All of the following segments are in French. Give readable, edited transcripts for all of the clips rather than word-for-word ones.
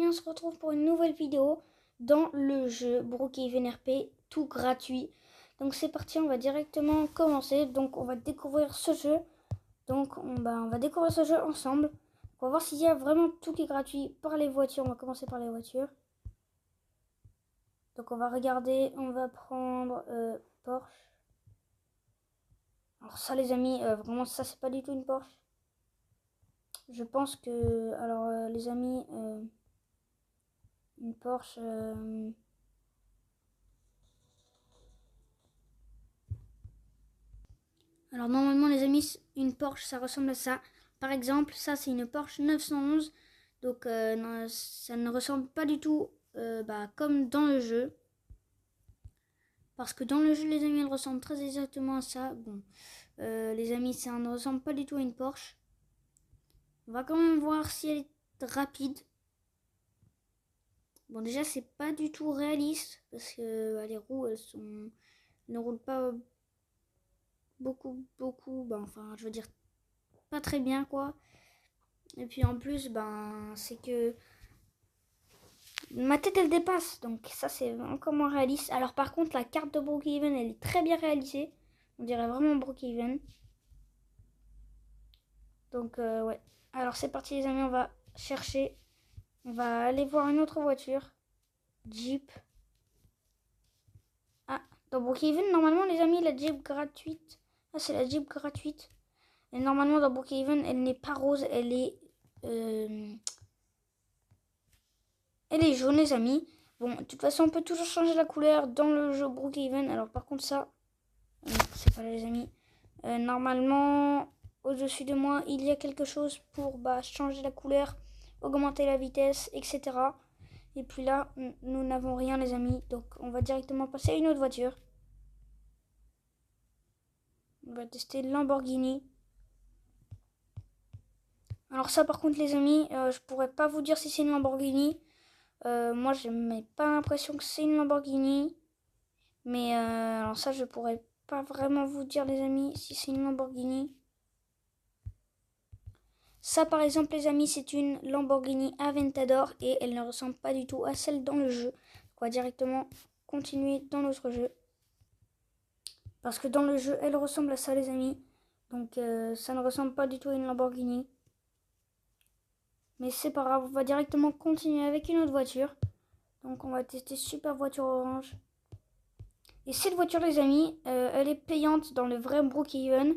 on se retrouve pour une nouvelle vidéo dans le jeu Brookhaven RP, tout gratuit. Donc c'est parti, on va directement commencer. Donc on va découvrir ce jeu. Donc on va découvrir ce jeu ensemble. On va voir s'il y a vraiment tout qui est gratuit par les voitures. On va commencer par les voitures. Donc on va regarder, on va prendre Porsche. Alors ça les amis, vraiment ça c'est pas du tout une Porsche. Je pense que, alors les amis, une Porsche... Alors normalement les amis, une Porsche ça ressemble à ça. Par exemple, ça c'est une Porsche 911. Donc non, ça ne ressemble pas du tout comme dans le jeu. Parce que dans le jeu les amis, elle ressemble très exactement à ça. Bon, les amis, ça ne ressemble pas du tout à une Porsche. On va quand même voir si elle est rapide. Bon déjà c'est pas du tout réaliste. Parce que les roues elles ne roulent pas beaucoup, enfin je veux dire pas très bien quoi. Et puis en plus c'est que ma tête elle dépasse, donc ça c'est encore moins réaliste. Alors par contre la carte de Brookhaven elle est très bien réalisée, on dirait vraiment Brookhaven. Donc ouais, alors c'est parti les amis, on va chercher, on va aller voir une autre voiture, Jeep. Ah, dans Brookhaven normalement les amis la Jeep gratuite, ah c'est la Jeep gratuite. Et normalement dans Brookhaven elle n'est pas rose, elle est jaune les amis. Bon, de toute façon on peut toujours changer la couleur dans le jeu Brookhaven. Alors par contre ça, c'est pas là les amis. Normalement au-dessus de moi il y a quelque chose pour changer la couleur, augmenter la vitesse, etc. Et puis là nous n'avons rien les amis. Donc on va directement passer à une autre voiture. On va tester Lamborghini. Alors ça par contre les amis, je pourrais pas vous dire si c'est une Lamborghini. Moi je n'ai pas l'impression que c'est une Lamborghini. Mais alors ça je pourrais pas vraiment vous dire les amis si c'est une Lamborghini. Ça par exemple les amis c'est une Lamborghini Aventador et elle ne ressemble pas du tout à celle dans le jeu. On va directement continuer dans notre jeu. Parce que dans le jeu elle ressemble à ça les amis. Donc ça ne ressemble pas du tout à une Lamborghini. Mais c'est pas grave, on va directement continuer avec une autre voiture. Donc on va tester super voiture orange. Et cette voiture les amis, elle est payante dans le vrai Brookhaven.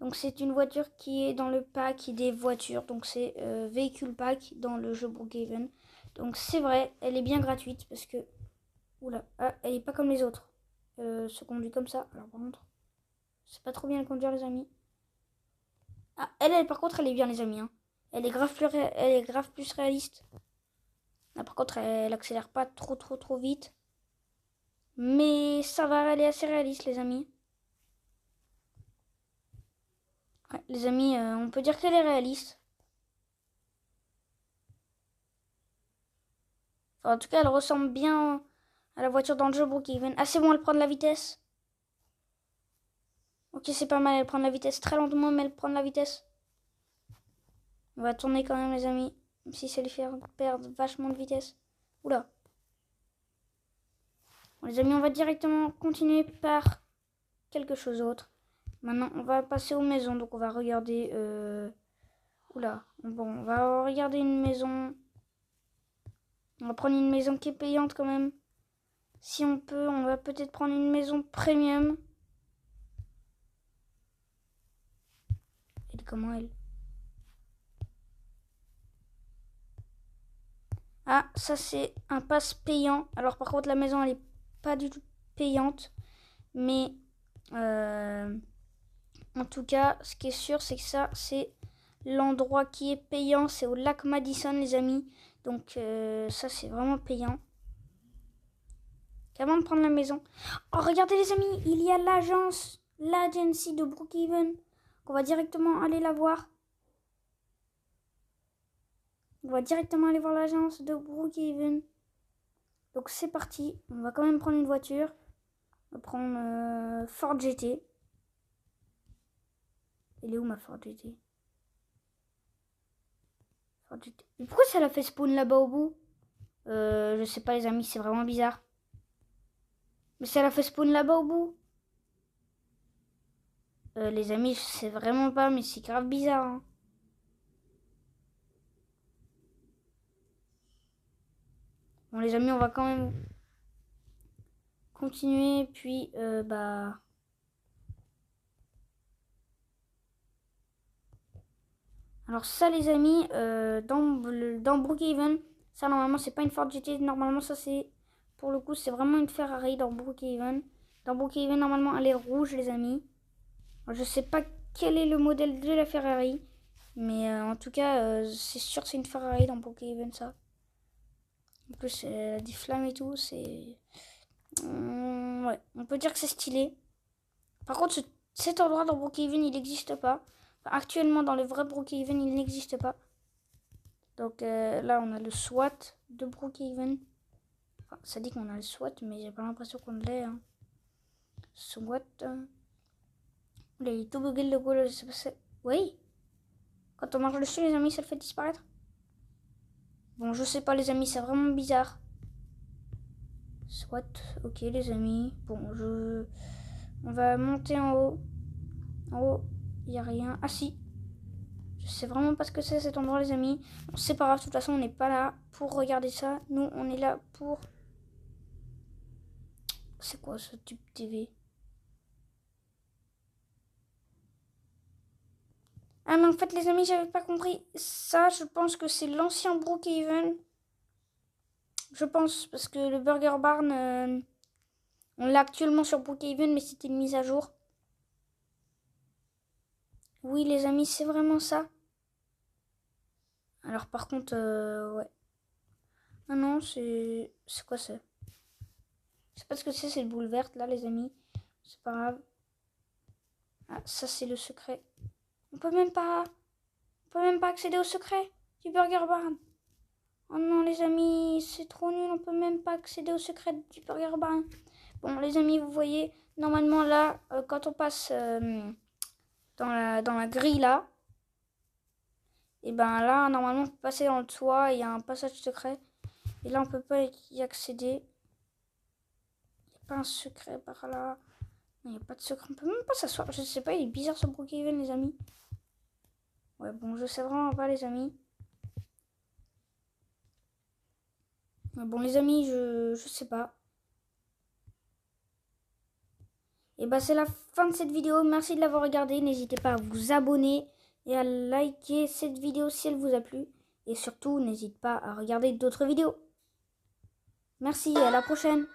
Donc c'est une voiture qui est dans le pack des voitures. Donc c'est véhicule pack dans le jeu Brookhaven. Donc c'est vrai, elle est bien gratuite parce que... Oula, elle est pas comme les autres. Se conduit comme ça. Alors par contre, c'est pas trop bien à conduire les amis. Ah, elle par contre elle est bien les amis. Hein. Elle est grave plus réaliste. Là, par contre elle accélère pas trop vite. Mais ça va, elle est assez réaliste les amis. Ouais, les amis, on peut dire qu'elle est réaliste. Enfin, en tout cas, elle ressemble bien à la voiture dans le jeu Brookhaven. Ah, c'est bon, elle prend de la vitesse. Ok, c'est pas mal, elle prend de la vitesse très lentement, mais elle prend de la vitesse. On va tourner quand même, les amis. Même si ça lui fait perdre vachement de vitesse. Oula. Bon, les amis, on va directement continuer par quelque chose d'autre. Maintenant, on va passer aux maisons. Donc, on va regarder... Oula. Bon, on va regarder une maison... On va prendre une maison qui est payante quand même. Si on peut, on va peut-être prendre une maison premium. Elle est comment elle? Ah, ça c'est un pass payant. Alors par contre la maison elle est pas du tout payante. Mais en tout cas, ce qui est sûr c'est que ça c'est l'endroit qui est payant. C'est au lac Madison les amis. Donc ça c'est vraiment payant. Avant de prendre la maison. Oh regardez les amis, il y a l'agency de Brookhaven. On va directement aller la voir. On va directement aller voir l'agence de Brookhaven. Donc c'est parti. On va quand même prendre une voiture. On va prendre Ford GT. Elle est où ma Ford GT? Ford GT. Mais pourquoi ça l'a fait spawn là-bas au bout? Je sais pas les amis, c'est vraiment bizarre. Mais ça l'a fait spawn là-bas au bout. Les amis, je sais vraiment pas, mais c'est grave bizarre. Hein. Bon les amis, on va quand même continuer, puis bah... Alors ça les amis, dans Brookhaven, ça normalement c'est pas une Ford GT, normalement ça c'est, pour le coup c'est vraiment une Ferrari dans Brookhaven. Dans Brookhaven normalement elle est rouge les amis. Alors, je sais pas quel est le modèle de la Ferrari, mais en tout cas c'est sûr que c'est une Ferrari dans Brookhaven ça. En plus des flammes et tout, c'est... ouais, on peut dire que c'est stylé. Par contre cet endroit dans Brookhaven il n'existe pas. Enfin, actuellement dans le vrai Brookhaven il n'existe pas. Donc là, on a le SWAT de Brookhaven. Enfin, ça dit qu'on a le SWAT, mais j'ai pas l'impression qu'on l'ait. Hein. SWAT. Il est tout bugué le logo, là, je sais pas si... Oui. Quand on marche dessus, les amis, ça le fait disparaître. Bon, je sais pas, les amis, c'est vraiment bizarre. SWAT, ok, les amis. Bon, on va monter en haut. En haut, il n'y a rien. Ah si. Je sais vraiment pas ce que c'est cet endroit, les amis. Bon, c'est pas grave, de toute façon, on n'est pas là pour regarder ça. Nous, on est là pour... C'est quoi ce tube TV? Ah mais en fait les amis, j'avais pas compris. Ça, je pense que c'est l'ancien Brookhaven. Je pense, parce que le Burger Barn, on l'a actuellement sur Brookhaven, mais c'était une mise à jour. Oui les amis, c'est vraiment ça. Alors par contre, ouais. Ah non, c'est... C'est quoi ça? Je sais pas ce que c'est le boule verte là les amis. C'est pas grave. Ah, ça c'est le secret. On peut même pas accéder au secret du Burger Barn. Oh non les amis, c'est trop nul, on peut même pas accéder au secret du Burger Barn. Bon les amis, vous voyez, normalement là, quand on passe dans la grille là, et ben là, normalement on peut passer dans le toit, il y a un passage secret. Et là on peut pas y accéder. Il n'y a pas un secret par là. Il n'y a pas de secret, on peut même pas s'asseoir. Je sais pas, il est bizarre ce Brookhaven les amis. Ouais bon, je sais vraiment pas les amis. Bon les amis, je sais pas. Et bah c'est la fin de cette vidéo. Merci de l'avoir regardé. N'hésitez pas à vous abonner et à liker cette vidéo si elle vous a plu. Et surtout, n'hésitez pas à regarder d'autres vidéos. Merci et à la prochaine.